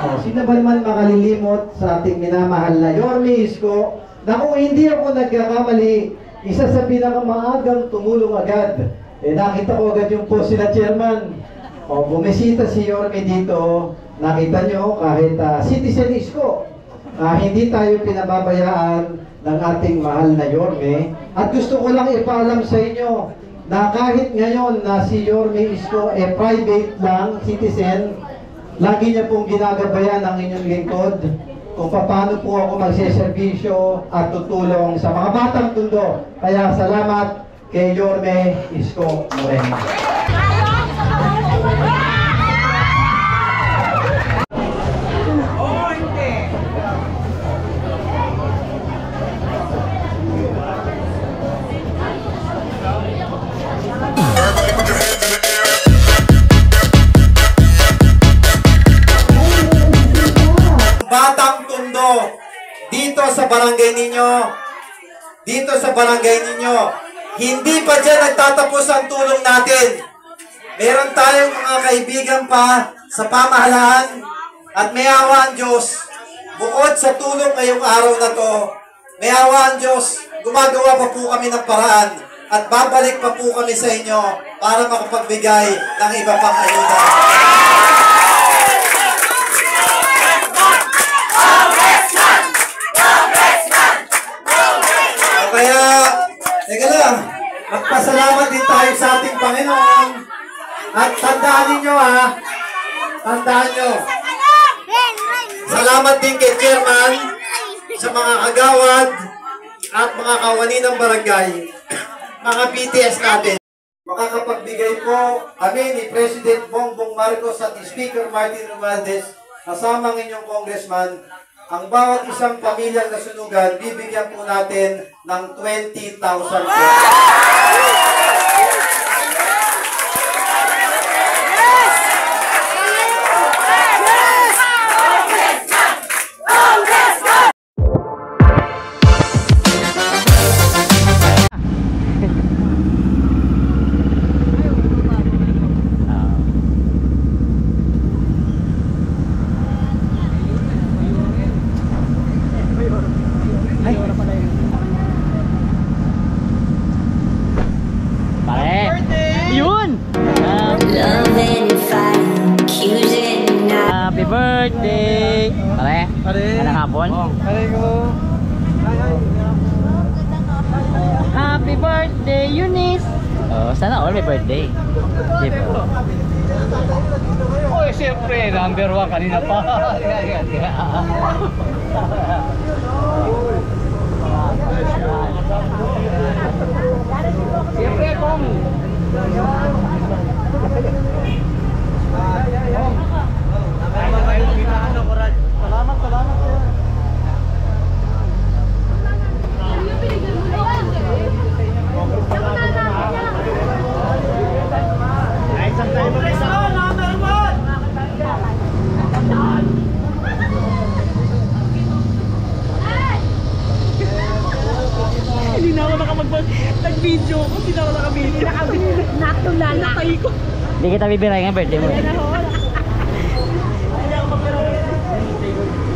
Sino ba naman makalilimot sa ating minamahal na Yorme Isko na kung hindi ako nagkakamali, isa sa pinakamaagang tumulong agad. Nakita ko agad yung post sila chairman. Bumisita si Yorme dito. Nakita nyo kahit citizen Isko, hindi tayo pinababayaan ng ating mahal na Yorme. At gusto ko lang ipaalam sa inyo na kahit ngayon na si Yorme Isko private lang, citizen, lagi niya pong ginagabayan ang inyong lingkod kung paano po ako magseservisyo at tutulong sa mga batang Tondo. Kaya salamat kay Yorme Isko Moreno. Batang Tondo, dito sa barangay ninyo, hindi pa dyan nagtatapos ang tulong natin. Meron tayong mga kaibigan pa sa pamahalaan at may awa ang Diyos. Bukod sa tulong ngayong araw na to, may awa ang Diyos, gumagawa pa po kami ng paraan at babalik pa po kami sa inyo para makapagbigay ng iba pang ayuda. Kaya, teka lang, magpasalamat din tayo sa ating Panginoon. At tandaan ninyo tandaan nyo. Salamat din kay Chairman, sa mga kagawad, at mga kawani ng barangay, mga BTS natin. Makakapagbigay po kami ni President Bongbong Marcos at Speaker Martin Romualdez, kasama ng inyong congressman. Ang bawat isang pamilyang nasunugan, bibigyan po natin ng 20,000 pesos. Happy birthday! Pare? Anong hapon? Pare ko. Happy birthday, Eunice! Sana all may birthday. Siyempre, number 1 kanina pa. Siyempre, kung salamat. Hindi na ako nag-video ko, hindi na ako naka-video. Natulala ko. Hindi kita bibirahin ang birthday mo.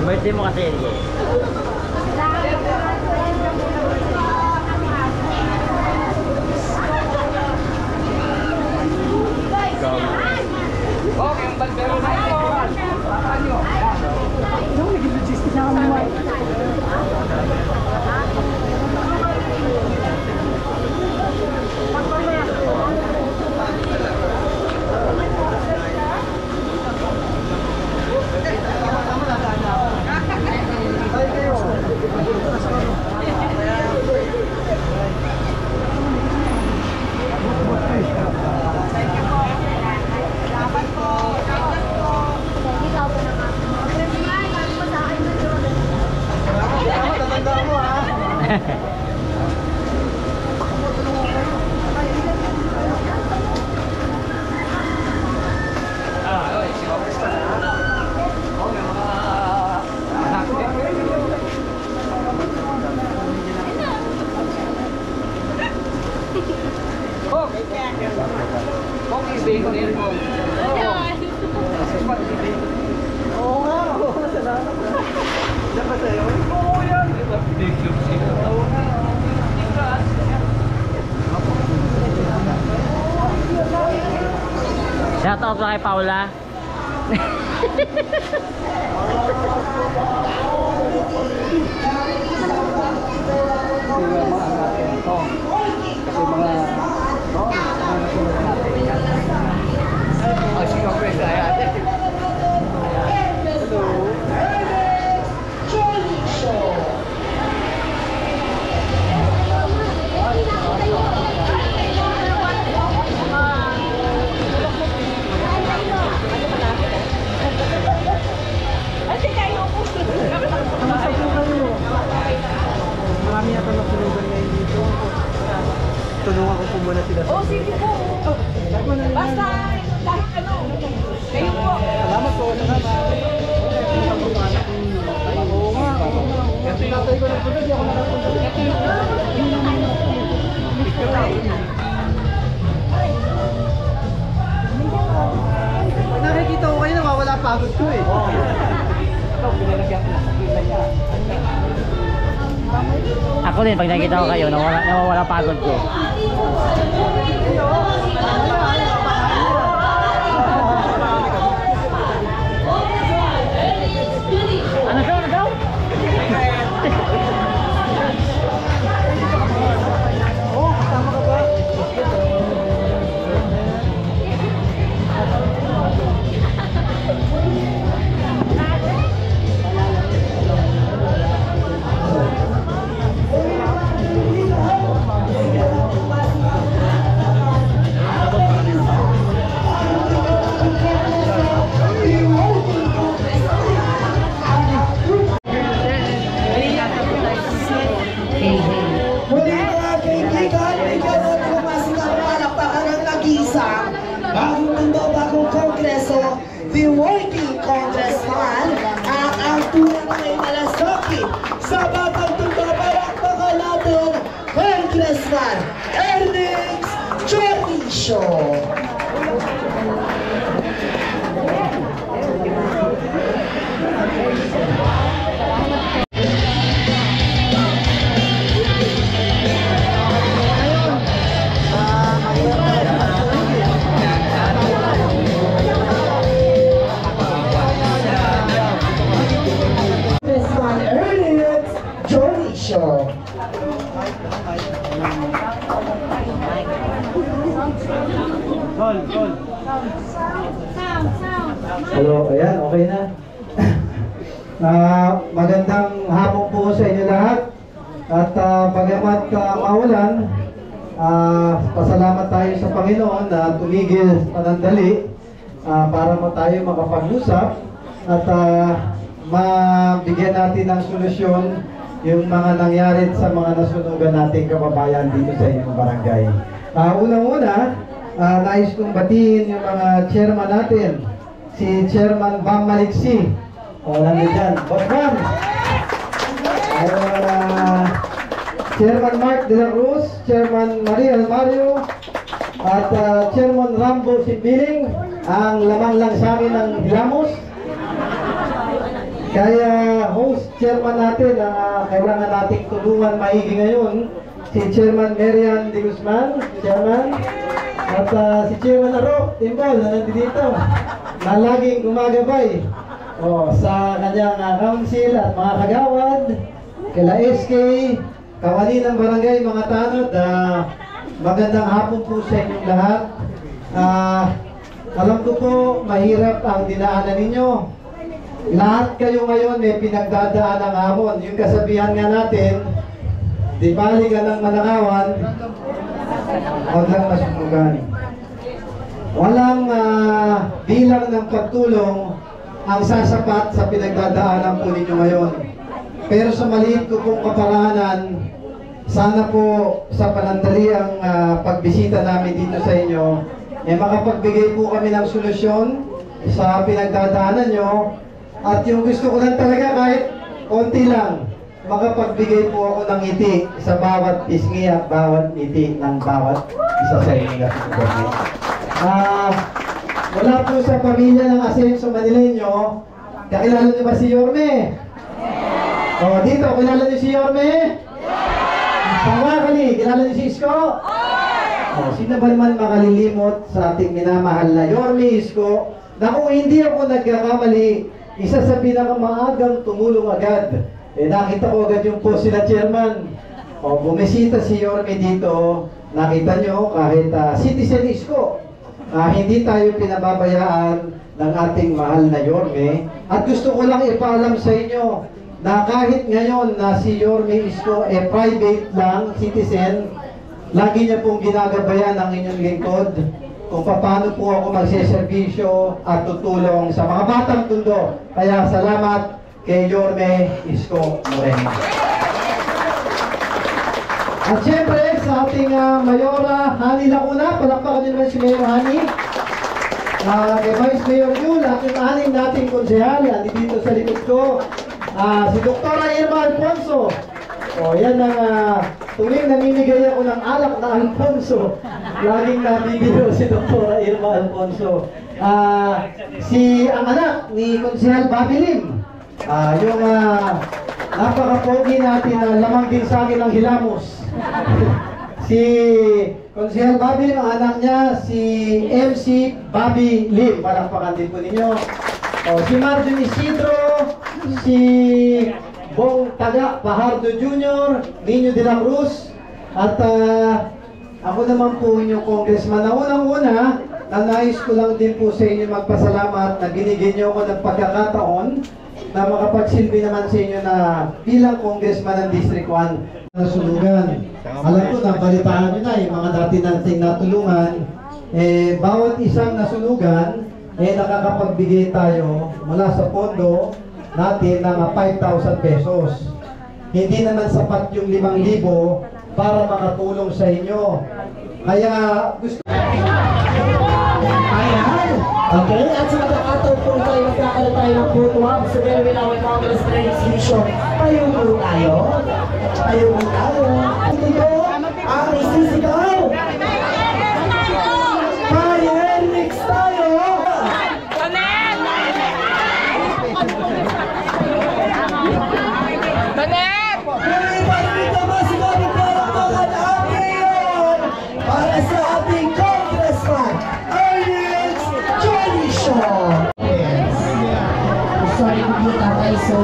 Birthday mo kasi yun. Okay, ang balbero na ito. Yung nag-logistic na kami mo. Oo nga. Shout out na kay Paula. Marami yata nasunugan ngayon dito. Tulungan ko po muna sila. Oh, sige po. Basta, kahit ano. Kayo po. Salamat po. Salamat. Oo nga. Kasi tatay ko na po na. Di ako nakapunta. Pag nakikita ko kayo, nawawala pagod ko eh. Ito, pinalagyan ko na sa kita niya. Ako din, pag nakita ko kayo, nawawala pagod ko. Ano daw? Ano daw? Oo, kasama ka ba? Muli mga kaibigan, bigyan natin ng masikang palakpakan ng nag-iisa. Bagong mundo, bagong kongreso, the working congressman, ang tunang may malasaki sa batang tundo. Palakpakan natin, Congressman Ernest Chornicio. Congressman Ernest Chornicio. Hello, ayan, okay na. Magandang hapon po sa inyo lahat. At bagamat maulan, pasalamat tayo sa Panginoon na tumigil panandali para tayo makapag-usap at mabigyan natin ng solusyon yung mga nangyari sa mga nasunugan nating kababayan dito sa inyong barangay. Unang-una, nais kong batiin yung mga chairman natin. Si Chairman Bam Maliksi. Nandun dyan. Boss Bam. Chairman Mark de la Cruz, Chairman Maria Almario, at Chairman Rambo Simbiling. Ang lamang lang sa akin ng Hilamos. Kaya host chairman natin na kailangan nating tulungan maigi ngayon, si Chairman Marian de Guzman, Chairman, at si Chairman Arok Timbal na nandito, na laging gumagabay sa kanyang council at mga kagawad, kila SK, kawani ng barangay, mga tanod. Magandang hapon po sa inyong lahat. Alam ko po, mahirap ang dinaanan ninyo. Lahat kayo ngayon may pinagdadaan ng hamon. Yung kasabihan nga natin, di bali ka ng manakawan, huwag lang masunugan. Walang bilang ng pagtulong ang sasapat sa pinagdadaanan po ninyo ngayon. Pero sa maliit ko pong kaparanan, sana po sa panandaliang pagbisita namin dito sa inyo, makapagbigay po kami ng solusyon sa pinagdadaanan nyo. At yung gusto ko lang talaga kahit konti lang, makapagbigay po ako ng ngiti sa bawat pisngi at bawat ngiti ng bawat isa sa inyo. Wala po sa pamilya ng Asenso Manileño, kakilala niyo ba si Yorme? Dito, kilala niyo si Yorme? Pangwakali, kilala niyo si Isko? Sino ba naman makalilimot sa ating minamahal na Yorme Isko na kung hindi ako nagkakamali, isa sa pinakamaagang tumulong agad. Nakita ko agad yung post sila chairman. Bumisita si Yorme dito. Nakita nyo kahit citizen Isko. Hindi tayo pinababayaan ng ating mahal na Yorme. At gusto ko lang ipaalam sa inyo na kahit ngayon na si Yorme Isko private lang, citizen, lagi niya pong ginagabayan ang inyong lingkod kung paano po ako magseservisyo at tutulong sa mga batang Tondo. Kaya salamat kay Yorme Isko Moreno. At syempre sa ating Mayora Hani Lacuna, palakpakan din naman si Mayor Hani. Kay Vice Mayor Yul, at yung aning nating konsehal, dito sa likod ko, si Dr. Irma Alfonso. Yan ang tuwing namimigay ako ng alak na Alfonso, laging nabibigyo si Dr. Irma Alfonso. Ang anak ni Konsehal Bobby Lim, yung napaka-pogi natin na lamang din sa akin ng hilamos. Si Konsehal Bobby Lim, ang anak niya, si MC Bobby Lim. Palakpakan din po ninyo. Si Martin Isidro, si Bong Taga Pajardo Jr., Nino de la Cruz, at ako naman po inyong congressman na unang-una, na nais ko lang din po sa inyo magpasalamat na binigyan nyo ako ng pagkakataon na makapagsilbi naman sa inyo na bilang congressman ng District 1 na sulugan. Alam ko na, balitaan nyo na yung mga dati nating natulungan. Bawat isang nasulugan, nakakapagbigay tayo mula sa pondo natin ng 5,000 pesos. Hindi naman sapat yung 5,000 para makatulong sa inyo. Kaya gusto... Ayan. Okay, at sa pagkakataon po tayo magkakaroon tayo ng putuwag sa Delaware Laway Congress Exhibition. Tayo po tayo. Tayo po tayo. Ito ang isisigaw. Fire mix tayo. Para sa ating congressman, Ernest Johnny Shaw. Yes. Sorry to be tatay, so...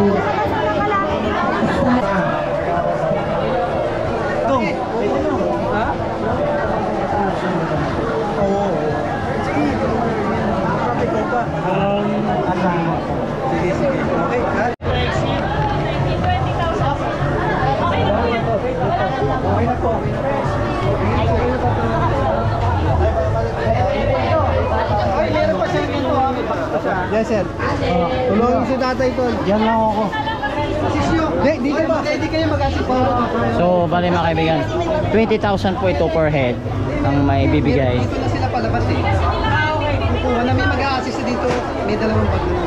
Yes, sir. Tulungan si tatay ito. Diyan lang ako. Dito ba? Hindi kayo mag-assist. So, bali mga kaibigan, 20,000 po ito per head ang may bibigay. Dito na sila palabas eh. Kukuha na may mag-assist dito. May dalawang bag na.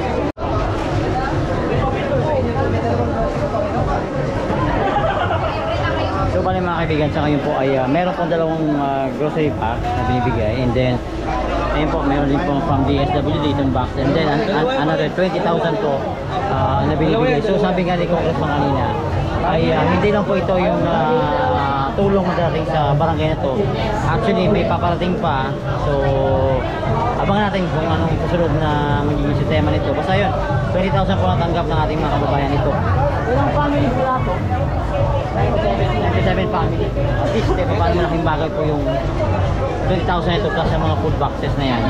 So, bali mga kaibigan, sa ngayon po ay meron pong dalawang grocery pack na binibigay. And then, ayun po, meron din po from DSWD itong box. And then, another 20,000 po na binibigay. So, sabi nga ni Congressman kanina, ay hindi lang po ito yung tulong na dating sa barangay na to. Actually, may paparating pa. So, abangan natin kung anong susunod na magiging sistema nito. Basta yun, 20,000 po natanggap ng ating mga kababayan nito. Ilang family sila po? 97 family. At least, paano malaking bagay po yung 20,000 ito plus sa mga food boxes na yan.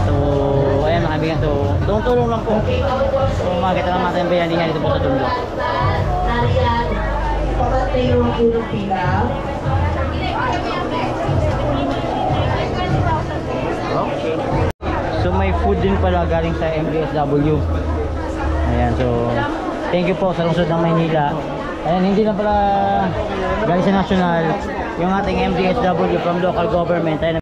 So, ayan mga kaibigan. So, tulong lang po. So, makikita lang natin ang bayanihan dito po sa Tondo. Nariyan, papatay yung tulong pila. Okay. So, may food din pala galing sa MDSW. Ayan, so, thank you po sa lungsod ng Maynila. Ayan, hindi lang pala galing sa national, yung ating MDSW from local government. Ayan.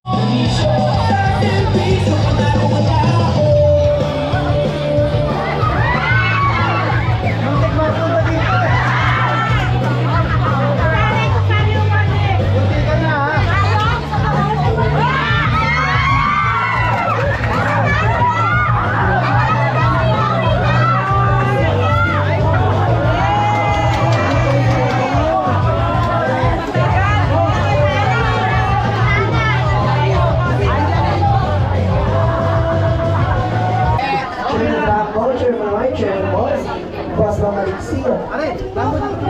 Tama na.